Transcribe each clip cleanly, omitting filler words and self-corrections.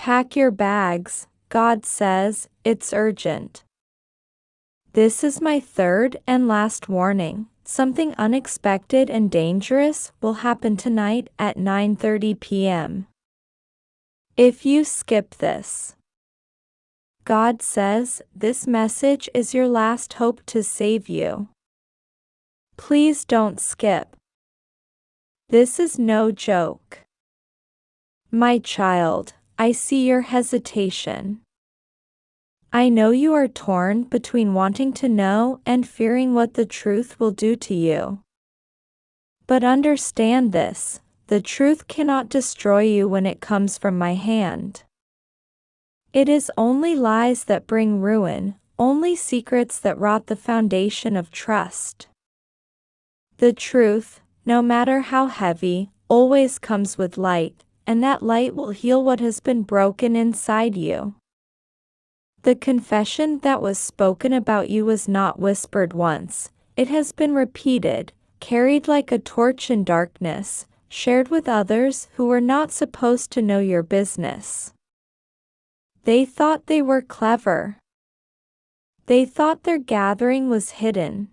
Pack your bags, God says, it's urgent. This is my third and last warning. Something unexpected and dangerous will happen tonight at 9:30 p.m. If you skip this, God says, this message is your last hope to save you. Please don't skip. This is no joke. My child, I see your hesitation. I know you are torn between wanting to know and fearing what the truth will do to you. But understand this, the truth cannot destroy you when it comes from my hand. It is only lies that bring ruin, only secrets that rot the foundation of trust. The truth, no matter how heavy, always comes with light, and that light will heal what has been broken inside you. The confession that was spoken about you was not whispered once, it has been repeated, carried like a torch in darkness, shared with others who were not supposed to know your business. They thought they were clever. They thought their gathering was hidden.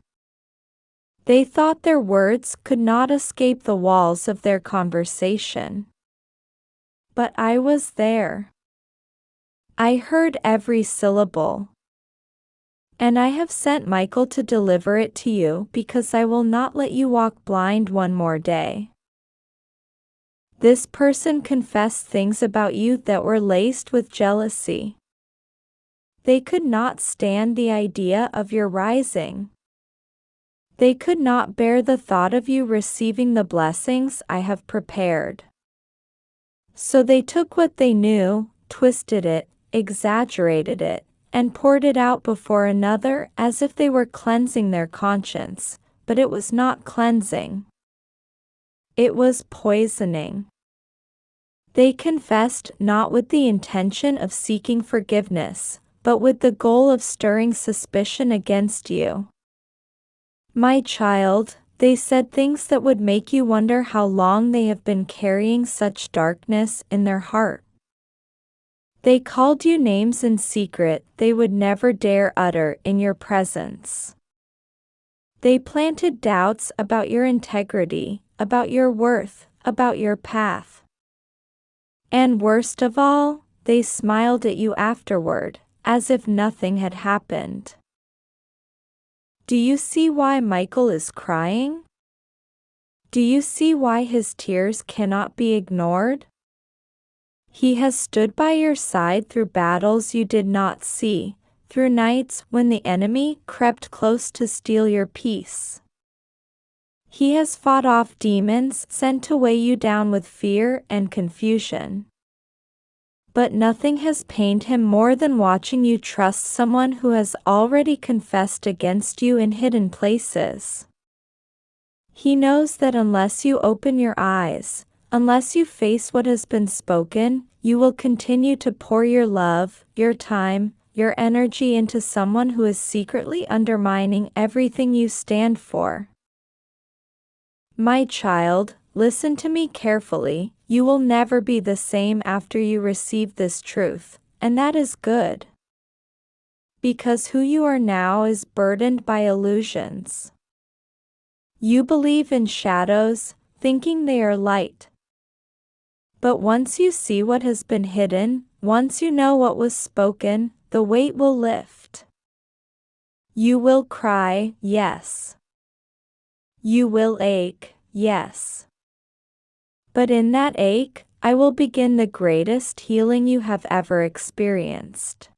They thought their words could not escape the walls of their conversation. But I was there. I heard every syllable. And I have sent Michael to deliver it to you because I will not let you walk blind one more day. This person confessed things about you that were laced with jealousy. They could not stand the idea of your rising. They could not bear the thought of you receiving the blessings I have prepared. So they took what they knew, twisted it, exaggerated it, and poured it out before another as if they were cleansing their conscience, but it was not cleansing. It was poisoning. They confessed not with the intention of seeking forgiveness, but with the goal of stirring suspicion against you. My child, they said things that would make you wonder how long they have been carrying such darkness in their heart. They called you names in secret they would never dare utter in your presence. They planted doubts about your integrity, about your worth, about your path. And worst of all, they smiled at you afterward, as if nothing had happened. Do you see why Michael is crying? Do you see why his tears cannot be ignored? He has stood by your side through battles you did not see, through nights when the enemy crept close to steal your peace. He has fought off demons sent to weigh you down with fear and confusion. But nothing has pained him more than watching you trust someone who has already confessed against you in hidden places. He knows that unless you open your eyes, unless you face what has been spoken, you will continue to pour your love, your time, your energy into someone who is secretly undermining everything you stand for. My child, listen to me carefully. You will never be the same after you receive this truth, and that is good. Because who you are now is burdened by illusions. You believe in shadows, thinking they are light. But once you see what has been hidden, once you know what was spoken, the weight will lift. You will cry, yes. You will ache, yes. But in that ache, I will begin the greatest healing you have ever experienced.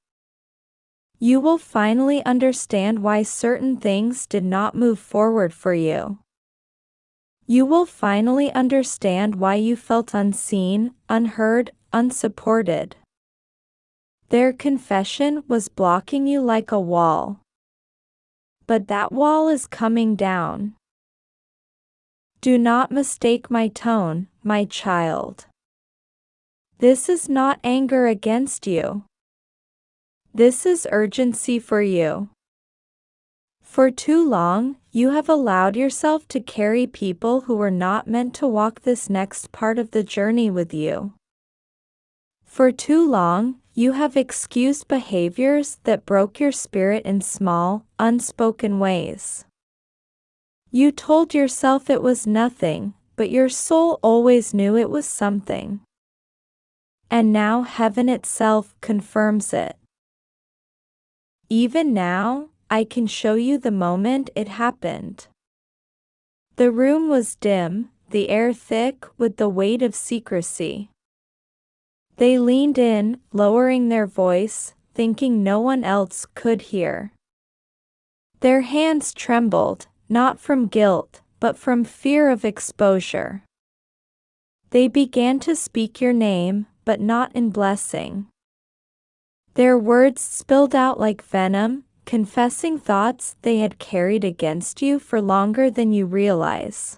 You will finally understand why certain things did not move forward for you. You will finally understand why you felt unseen, unheard, unsupported. Their confession was blocking you like a wall. But that wall is coming down. Do not mistake my tone, my child. This is not anger against you. This is urgency for you. For too long, you have allowed yourself to carry people who were not meant to walk this next part of the journey with you. For too long, you have excused behaviors that broke your spirit in small, unspoken ways. You told yourself it was nothing, but your soul always knew it was something. And now heaven itself confirms it. Even now, I can show you the moment it happened. The room was dim, the air thick with the weight of secrecy. They leaned in, lowering their voice, thinking no one else could hear. Their hands trembled, not from guilt, but from fear of exposure. They began to speak your name, but not in blessing. Their words spilled out like venom, confessing thoughts they had carried against you for longer than you realize.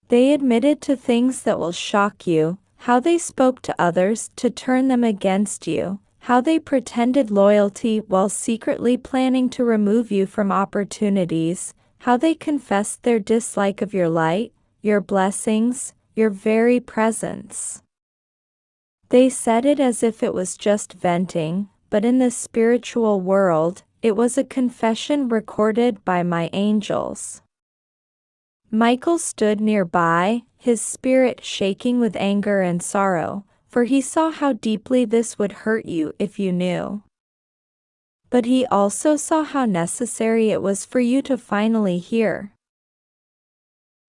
They admitted to things that will shock you, how they spoke to others to turn them against you, how they pretended loyalty while secretly planning to remove you from opportunities, how they confessed their dislike of your light, your blessings, your very presence. They said it as if it was just venting, but in the spiritual world, it was a confession recorded by my angels. Michael stood nearby, his spirit shaking with anger and sorrow, for he saw how deeply this would hurt you if you knew. But he also saw how necessary it was for you to finally hear.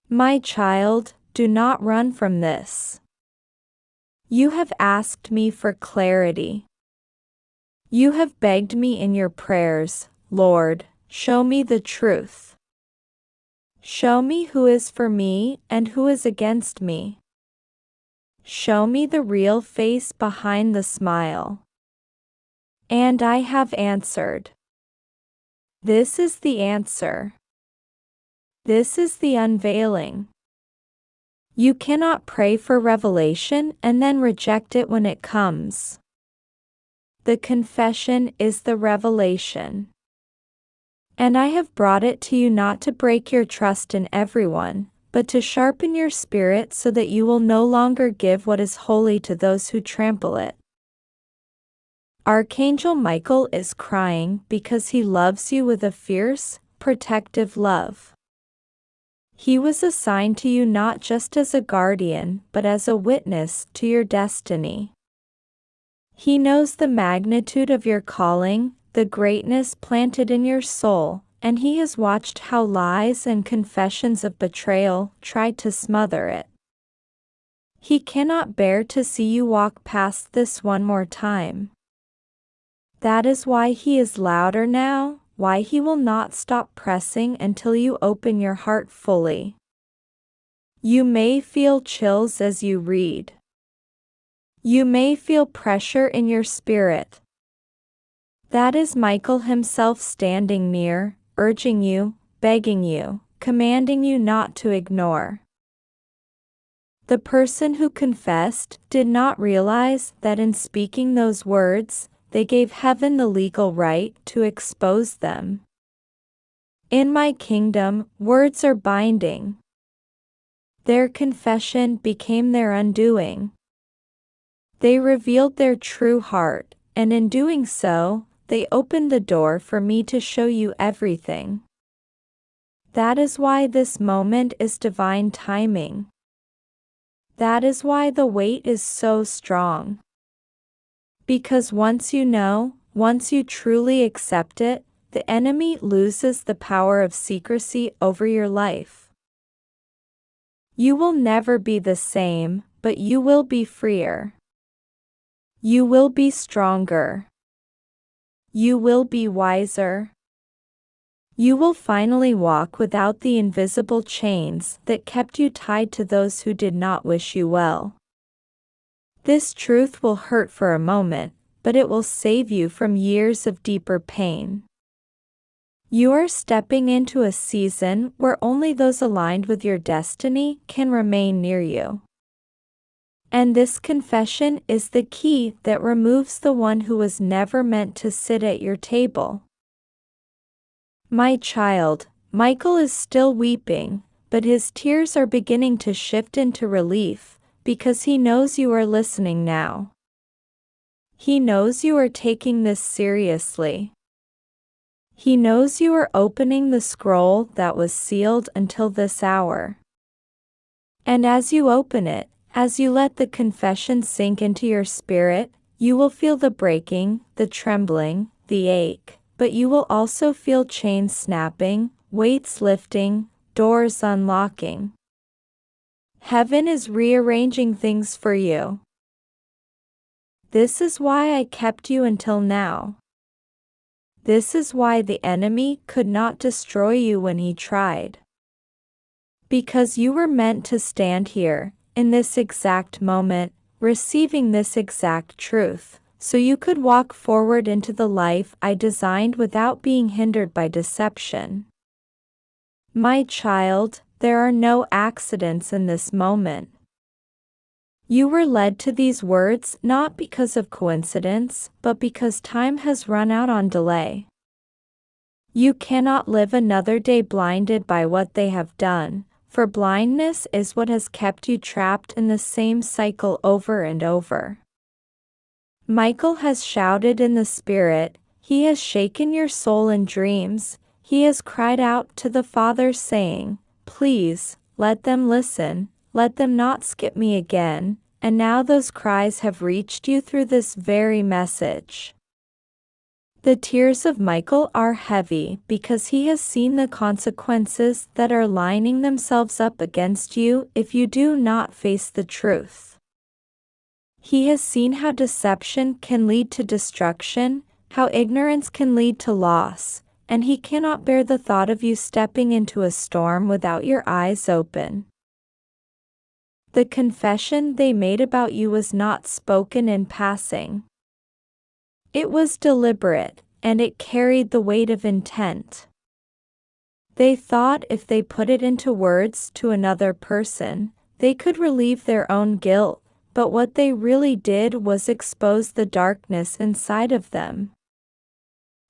My child, do not run from this. You have asked me for clarity. You have begged me in your prayers, Lord, show me the truth. Show me who is for me and who is against me. Show me the real face behind the smile. And I have answered. This is the answer. This is the unveiling. You cannot pray for revelation and then reject it when it comes. The confession is the revelation. And I have brought it to you not to break your trust in everyone, but to sharpen your spirit so that you will no longer give what is holy to those who trample it. Archangel Michael is crying because he loves you with a fierce, protective love. He was assigned to you not just as a guardian, but as a witness to your destiny. He knows the magnitude of your calling, the greatness planted in your soul, and he has watched how lies and confessions of betrayal tried to smother it. He cannot bear to see you walk past this one more time. That is why he is louder now, why he will not stop pressing until you open your heart fully. You may feel chills as you read. You may feel pressure in your spirit. That is Michael himself standing near, urging you, begging you, commanding you not to ignore. The person who confessed did not realize that in speaking those words, they gave heaven the legal right to expose them. In my kingdom, words are binding. Their confession became their undoing. They revealed their true heart, and in doing so, they opened the door for me to show you everything. That is why this moment is divine timing. That is why the weight is so strong. Because once you know, once you truly accept it, the enemy loses the power of secrecy over your life. You will never be the same, but you will be freer. You will be stronger. You will be wiser. You will finally walk without the invisible chains that kept you tied to those who did not wish you well. This truth will hurt for a moment, but it will save you from years of deeper pain. You are stepping into a season where only those aligned with your destiny can remain near you. And this confession is the key that removes the one who was never meant to sit at your table. My child, Michael is still weeping, but his tears are beginning to shift into relief, because he knows you are listening now. He knows you are taking this seriously. He knows you are opening the scroll that was sealed until this hour. And as you open it, as you let the confession sink into your spirit, you will feel the breaking, the trembling, the ache, but you will also feel chains snapping, weights lifting, doors unlocking. Heaven is rearranging things for you. This is why I kept you until now. This is why the enemy could not destroy you when he tried. Because you were meant to stand here, in this exact moment, receiving this exact truth, so you could walk forward into the life I designed without being hindered by deception. My child, there are no accidents in this moment. You were led to these words not because of coincidence, but because time has run out on delay. You cannot live another day blinded by what they have done, for blindness is what has kept you trapped in the same cycle over and over. Michael has shouted in the spirit, he has shaken your soul in dreams, he has cried out to the Father saying, "Please, let them listen, let them not skip me again," and now those cries have reached you through this very message. The tears of Michael are heavy because he has seen the consequences that are lining themselves up against you if you do not face the truth. He has seen how deception can lead to destruction, how ignorance can lead to loss, and he cannot bear the thought of you stepping into a storm without your eyes open. The confession they made about you was not spoken in passing. It was deliberate, and it carried the weight of intent. They thought if they put it into words to another person, they could relieve their own guilt, but what they really did was expose the darkness inside of them.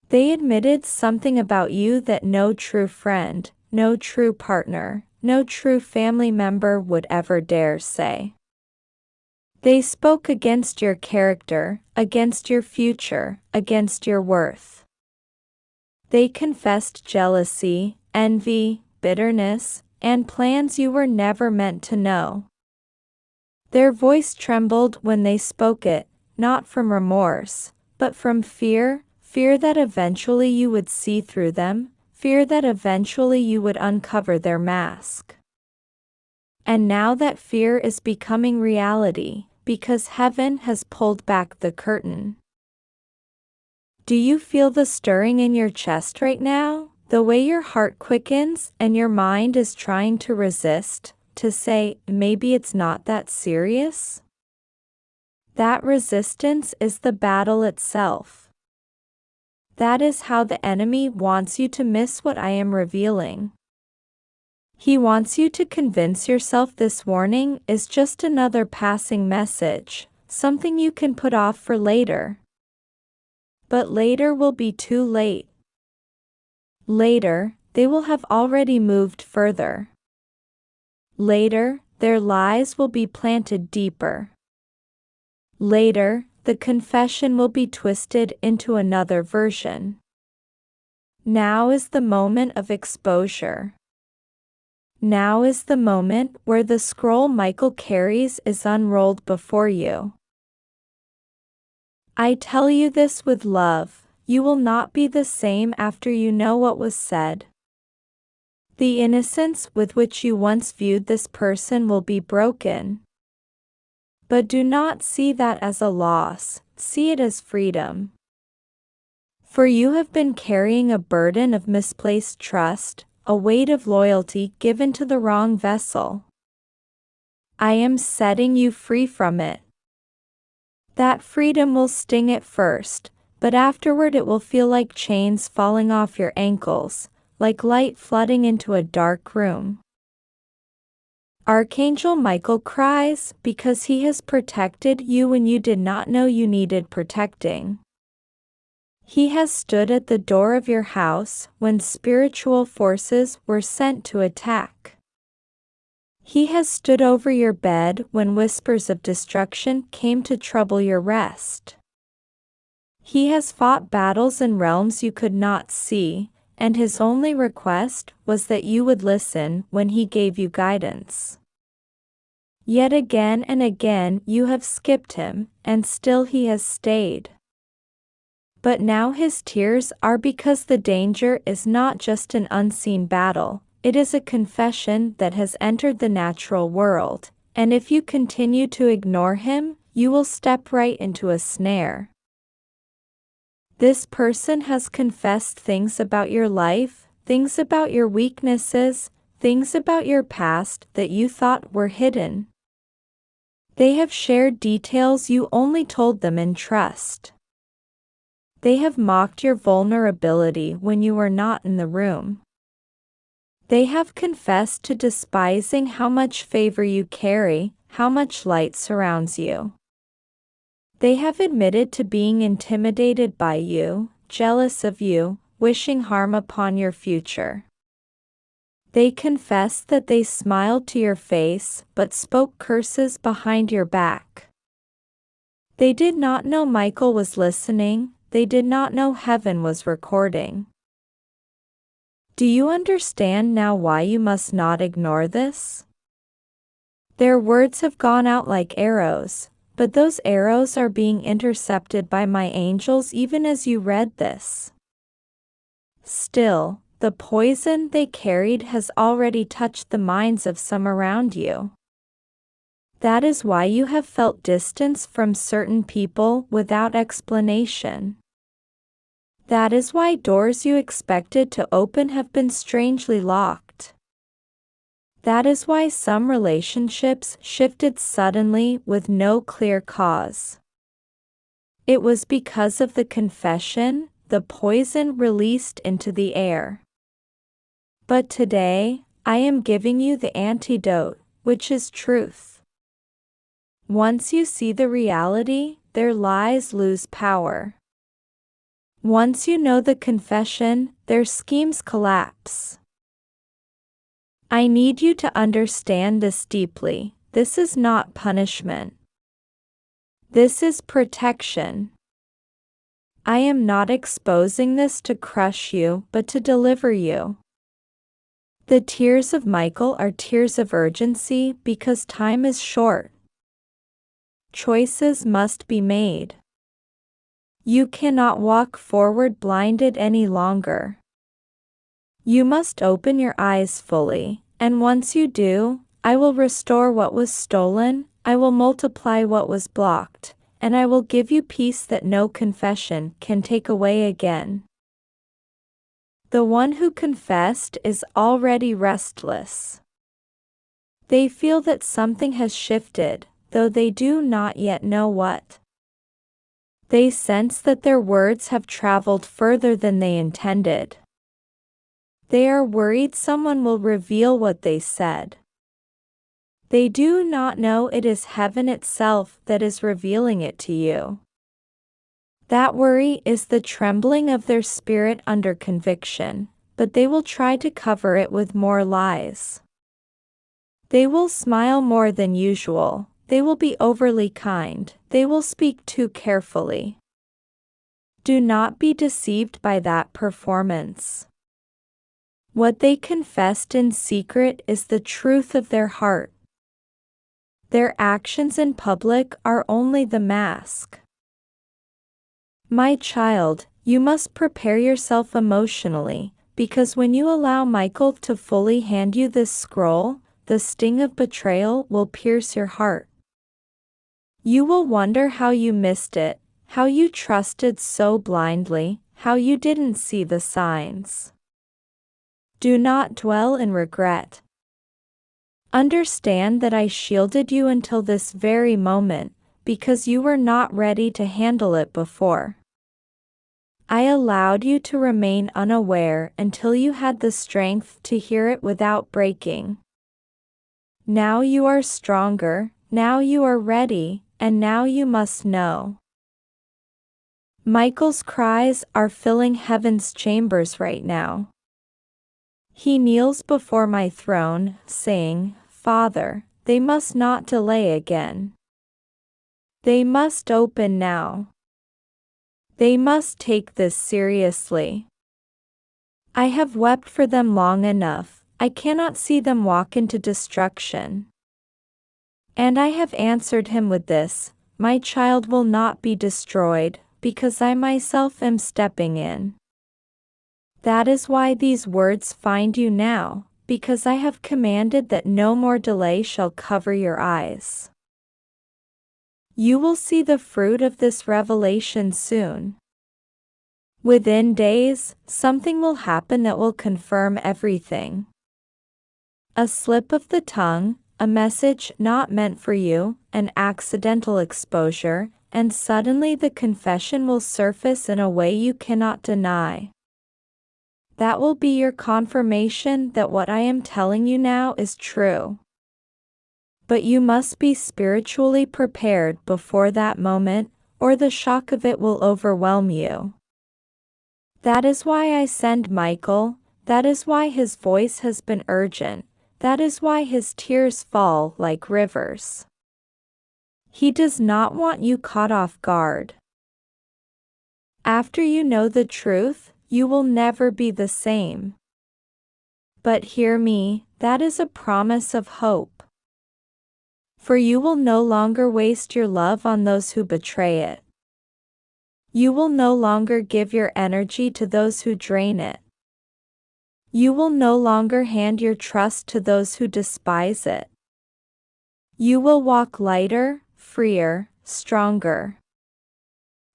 They admitted something about you that no true friend, no true partner, no true family member would ever dare say. They spoke against your character, against your future, against your worth. They confessed jealousy, envy, bitterness, and plans you were never meant to know. Their voice trembled when they spoke it, not from remorse, but from fear, fear that eventually you would see through them, fear that eventually you would uncover their mask. And now that fear is becoming reality, because heaven has pulled back the curtain. Do you feel the stirring in your chest right now? The way your heart quickens and your mind is trying to resist, to say, maybe it's not that serious? That resistance is the battle itself. That is how the enemy wants you to miss what I am revealing. He wants you to convince yourself this warning is just another passing message, something you can put off for later. But later will be too late. Later, they will have already moved further. Later, their lies will be planted deeper. Later, the confession will be twisted into another version. Now is the moment of exposure. Now is the moment where the scroll Michael carries is unrolled before you. I tell you this with love, you will not be the same after you know what was said. The innocence with which you once viewed this person will be broken. But do not see that as a loss, see it as freedom. For you have been carrying a burden of misplaced trust, a weight of loyalty given to the wrong vessel. I am setting you free from it. That freedom will sting at first, but afterward it will feel like chains falling off your ankles, like light flooding into a dark room. Archangel Michael cries because he has protected you when you did not know you needed protecting. He has stood at the door of your house when spiritual forces were sent to attack. He has stood over your bed when whispers of destruction came to trouble your rest. He has fought battles in realms you could not see, and his only request was that you would listen when he gave you guidance. Yet again and again you have skipped him, and still he has stayed. But now his tears are because the danger is not just an unseen battle, it is a confession that has entered the natural world, and if you continue to ignore him, you will step right into a snare. This person has confessed things about your life, things about your weaknesses, things about your past that you thought were hidden. They have shared details you only told them in trust. They have mocked your vulnerability when you were not in the room. They have confessed to despising how much favor you carry, how much light surrounds you. They have admitted to being intimidated by you, jealous of you, wishing harm upon your future. They confess that they smiled to your face but spoke curses behind your back. They did not know Michael was listening, they did not know heaven was recording. Do you understand now why you must not ignore this? Their words have gone out like arrows, but those arrows are being intercepted by my angels even as you read this. Still, the poison they carried has already touched the minds of some around you. That is why you have felt distance from certain people without explanation. That is why doors you expected to open have been strangely locked. That is why some relationships shifted suddenly with no clear cause. It was because of the confession, the poison released into the air. But today, I am giving you the antidote, which is truth. Once you see the reality, their lies lose power. Once you know the confession, their schemes collapse. I need you to understand this deeply. This is not punishment. This is protection. I am not exposing this to crush you, but to deliver you. The tears of Michael are tears of urgency because time is short. Choices must be made. You cannot walk forward blinded any longer. You must open your eyes fully, and once you do, I will restore what was stolen, I will multiply what was blocked, and I will give you peace that no confession can take away again. The one who confessed is already restless. They feel that something has shifted, though they do not yet know what. They sense that their words have traveled further than they intended. They are worried someone will reveal what they said. They do not know it is heaven itself that is revealing it to you. That worry is the trembling of their spirit under conviction, but they will try to cover it with more lies. They will smile more than usual, they will be overly kind, they will speak too carefully. Do not be deceived by that performance. What they confessed in secret is the truth of their heart. Their actions in public are only the mask. My child, you must prepare yourself emotionally, because when you allow Michael to fully hand you this scroll, the sting of betrayal will pierce your heart. You will wonder how you missed it, how you trusted so blindly, how you didn't see the signs. Do not dwell in regret. Understand that I shielded you until this very moment, because you were not ready to handle it before. I allowed you to remain unaware until you had the strength to hear it without breaking. Now you are stronger, now you are ready, and now you must know. Michael's cries are filling heaven's chambers right now. He kneels before my throne, saying, Father, they must not delay again. They must open now. They must take this seriously. I have wept for them long enough. I cannot see them walk into destruction. And I have answered him with this: my child will not be destroyed, because I myself am stepping in. That is why these words find you now, because I have commanded that no more delay shall cover your eyes. You will see the fruit of this revelation soon. Within days, something will happen that will confirm everything. A slip of the tongue, a message not meant for you, an accidental exposure, and suddenly the confession will surface in a way you cannot deny. That will be your confirmation that what I am telling you now is true. But you must be spiritually prepared before that moment, or the shock of it will overwhelm you. That is why I send Michael, that is why his voice has been urgent, that is why his tears fall like rivers. He does not want you caught off guard. After you know the truth, you will never be the same. But hear me, that is a promise of hope. For you will no longer waste your love on those who betray it. You will no longer give your energy to those who drain it. You will no longer hand your trust to those who despise it. You will walk lighter, freer, stronger.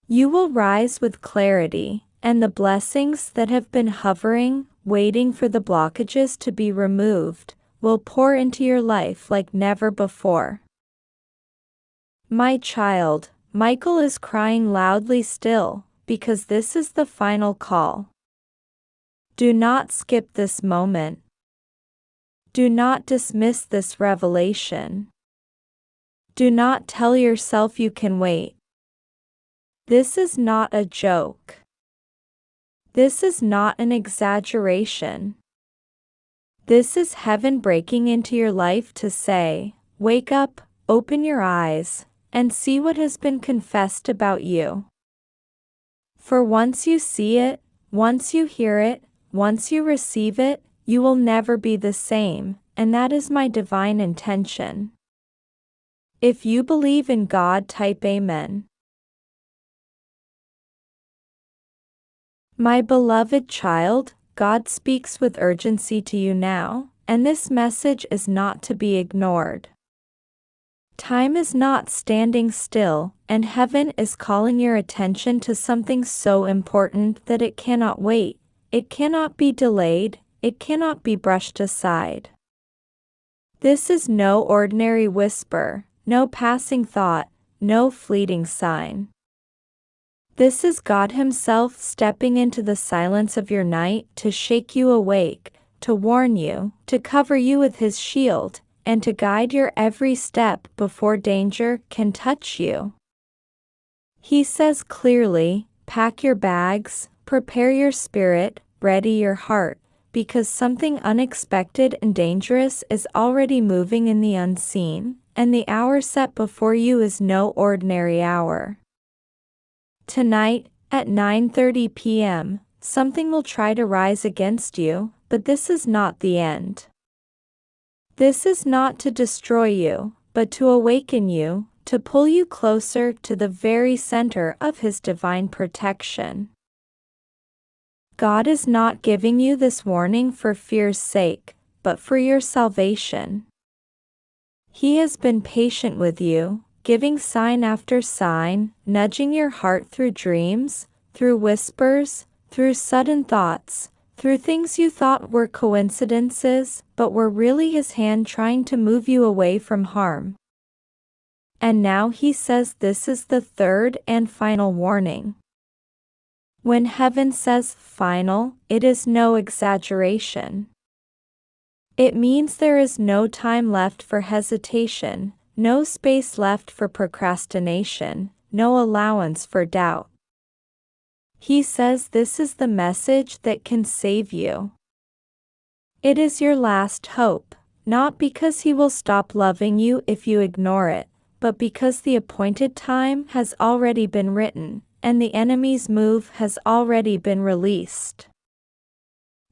You will rise with clarity, and the blessings that have been hovering, waiting for the blockages to be removed, will pour into your life like never before. My child, Michael is crying loudly still, because this is the final call. Do not skip this moment. Do not dismiss this revelation. Do not tell yourself you can wait. This is not a joke. This is not an exaggeration. This is heaven breaking into your life to say, wake up, open your eyes, and see what has been confessed about you. For once you see it, once you hear it, once you receive it, you will never be the same, and that is my divine intention. If you believe in God, type Amen. My beloved child, God speaks with urgency to you now, and this message is not to be ignored. Time is not standing still, and heaven is calling your attention to something so important that it cannot wait, it cannot be delayed, it cannot be brushed aside. This is no ordinary whisper, no passing thought, no fleeting sign. This is God Himself stepping into the silence of your night to shake you awake, to warn you, to cover you with His shield, and to guide your every step before danger can touch you. He says clearly, pack your bags, prepare your spirit, ready your heart, because something unexpected and dangerous is already moving in the unseen, and the hour set before you is no ordinary hour. Tonight, at 9:30 p.m., something will try to rise against you, but this is not the end. This is not to destroy you, but to awaken you, to pull you closer to the very center of His divine protection. God is not giving you this warning for fear's sake, but for your salvation. He has been patient with you, giving sign after sign, nudging your heart through dreams, through whispers, through sudden thoughts, through things you thought were coincidences, but were really His hand trying to move you away from harm. And now He says this is the third and final warning. When heaven says final, it is no exaggeration. It means there is no time left for hesitation, no space left for procrastination, no allowance for doubt. He says this is the message that can save you. It is your last hope, not because He will stop loving you if you ignore it, but because the appointed time has already been written, and the enemy's move has already been released.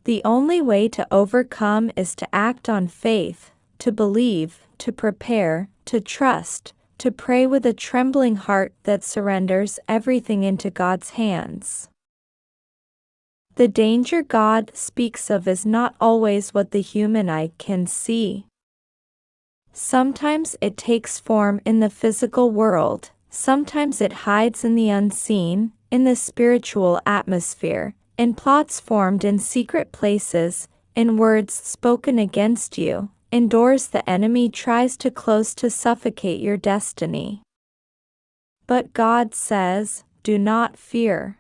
The only way to overcome is to act on faith, to believe, to prepare, to trust, to pray with a trembling heart that surrenders everything into God's hands. The danger God speaks of is not always what the human eye can see. Sometimes it takes form in the physical world, sometimes it hides in the unseen, in the spiritual atmosphere, in plots formed in secret places, in words spoken against you, in doors the enemy tries to close to suffocate your destiny. But God says, do not fear.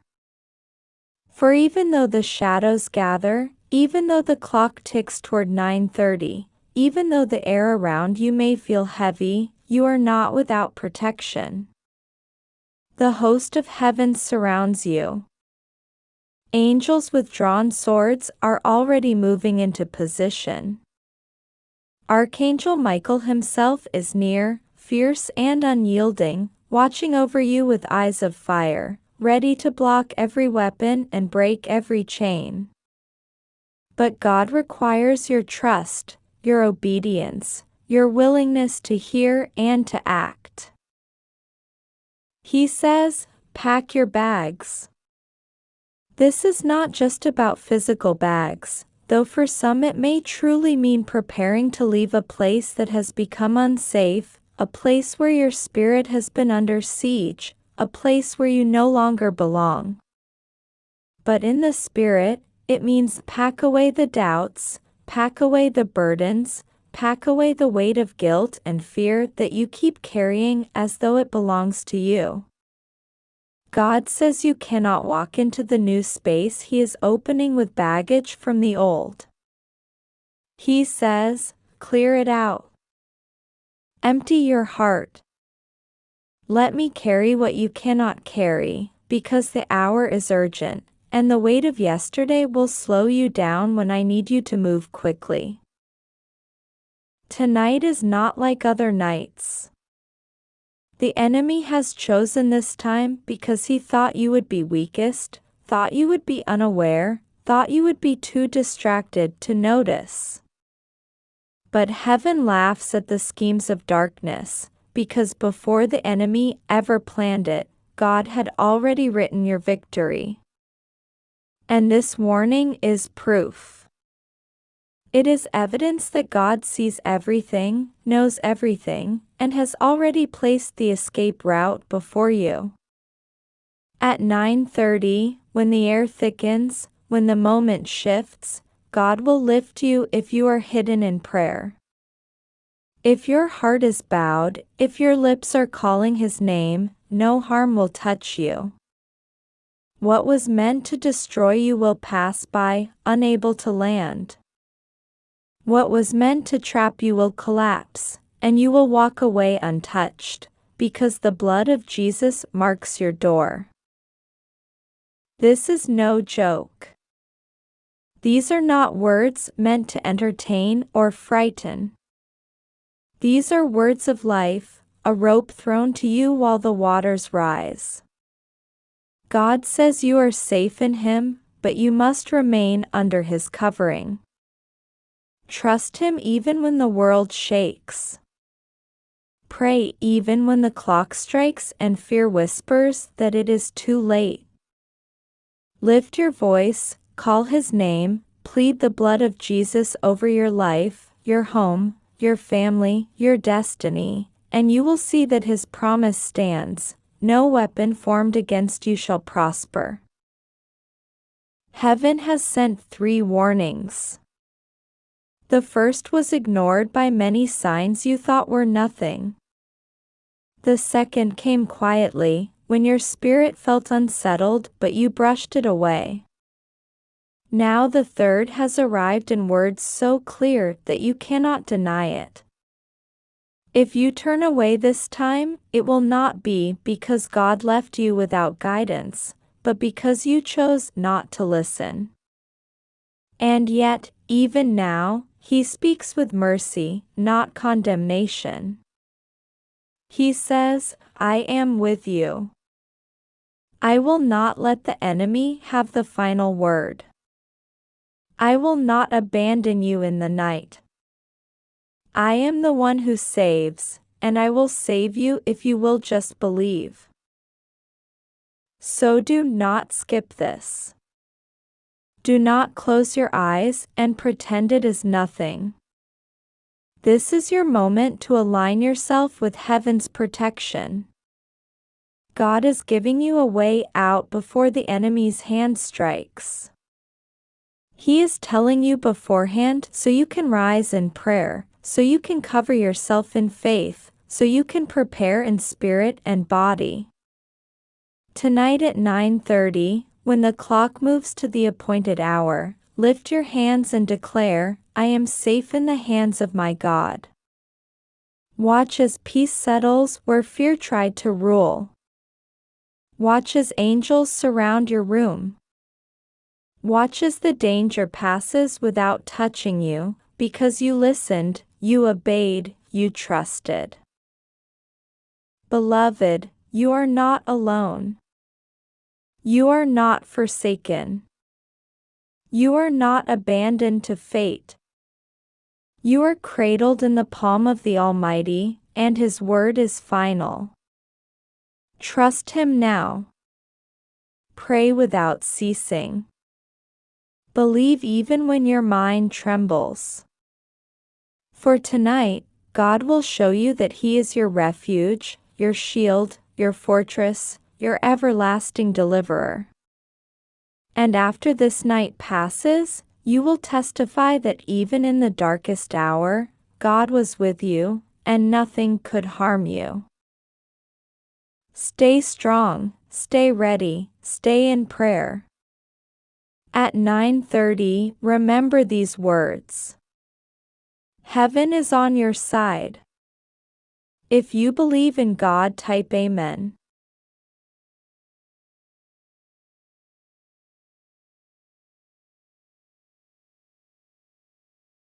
For even though the shadows gather, even though the clock ticks toward 9:30, even though the air around you may feel heavy, you are not without protection. The host of heaven surrounds you. Angels with drawn swords are already moving into position. Archangel Michael himself is near, fierce and unyielding, watching over you with eyes of fire, ready to block every weapon and break every chain. But God requires your trust, your obedience, your willingness to hear and to act. He says, pack your bags. This is not just about physical bags, though for some it may truly mean preparing to leave a place that has become unsafe, a place where your spirit has been under siege, a place where you no longer belong. But in the spirit, it means pack away the doubts, pack away the burdens, pack away the weight of guilt and fear that you keep carrying as though it belongs to you. God says you cannot walk into the new space He is opening with baggage from the old. He says, clear it out. Empty your heart. Let me carry what you cannot carry, because the hour is urgent, and the weight of yesterday will slow you down when I need you to move quickly. Tonight is not like other nights. The enemy has chosen this time because he thought you would be weakest, thought you would be unaware, thought you would be too distracted to notice. But heaven laughs at the schemes of darkness, because before the enemy ever planned it, God had already written your victory. And this warning is proof. It is evidence that God sees everything, knows everything, and has already placed the escape route before you. At 9:30, when the air thickens, when the moment shifts, God will lift you if you are hidden in prayer. If your heart is bowed, if your lips are calling His name, no harm will touch you. What was meant to destroy you will pass by, unable to land. What was meant to trap you will collapse, and you will walk away untouched, because the blood of Jesus marks your door. This is no joke. These are not words meant to entertain or frighten. These are words of life, a rope thrown to you while the waters rise. God says you are safe in Him, but you must remain under His covering. Trust Him even when the world shakes. Pray even when the clock strikes and fear whispers that it is too late. Lift your voice, call His name, plead the blood of Jesus over your life, your home, your family, your destiny, and you will see that His promise stands. No weapon formed against you shall prosper. Heaven has sent 3 warnings. The first was ignored by many signs you thought were nothing. The second came quietly, when your spirit felt unsettled but you brushed it away. Now the third has arrived in words so clear that you cannot deny it. If you turn away this time, it will not be because God left you without guidance, but because you chose not to listen. And yet, even now, He speaks with mercy, not condemnation. He says, I am with you. I will not let the enemy have the final word. I will not abandon you in the night. I am the one who saves, and I will save you if you will just believe. So do not skip this. Do not close your eyes and pretend it is nothing. This is your moment to align yourself with heaven's protection. God is giving you a way out before the enemy's hand strikes. He is telling you beforehand so you can rise in prayer, so you can cover yourself in faith, so you can prepare in spirit and body. Tonight at 9:30, when the clock moves to the appointed hour, lift your hands and declare, I am safe in the hands of my God. Watch as peace settles where fear tried to rule. Watch as angels surround your room. Watch as the danger passes without touching you, because you listened, you obeyed, you trusted. Beloved, you are not alone. You are not forsaken. You are not abandoned to fate. You are cradled in the palm of the Almighty, and His word is final. Trust Him now. Pray without ceasing. Believe even when your mind trembles. For tonight, God will show you that He is your refuge, your shield, your fortress, your everlasting deliverer. And after this night passes, you will testify that even in the darkest hour, God was with you, and nothing could harm you. Stay strong, stay ready, stay in prayer. At 9:30, remember these words. Heaven is on your side. If you believe in God, type Amen.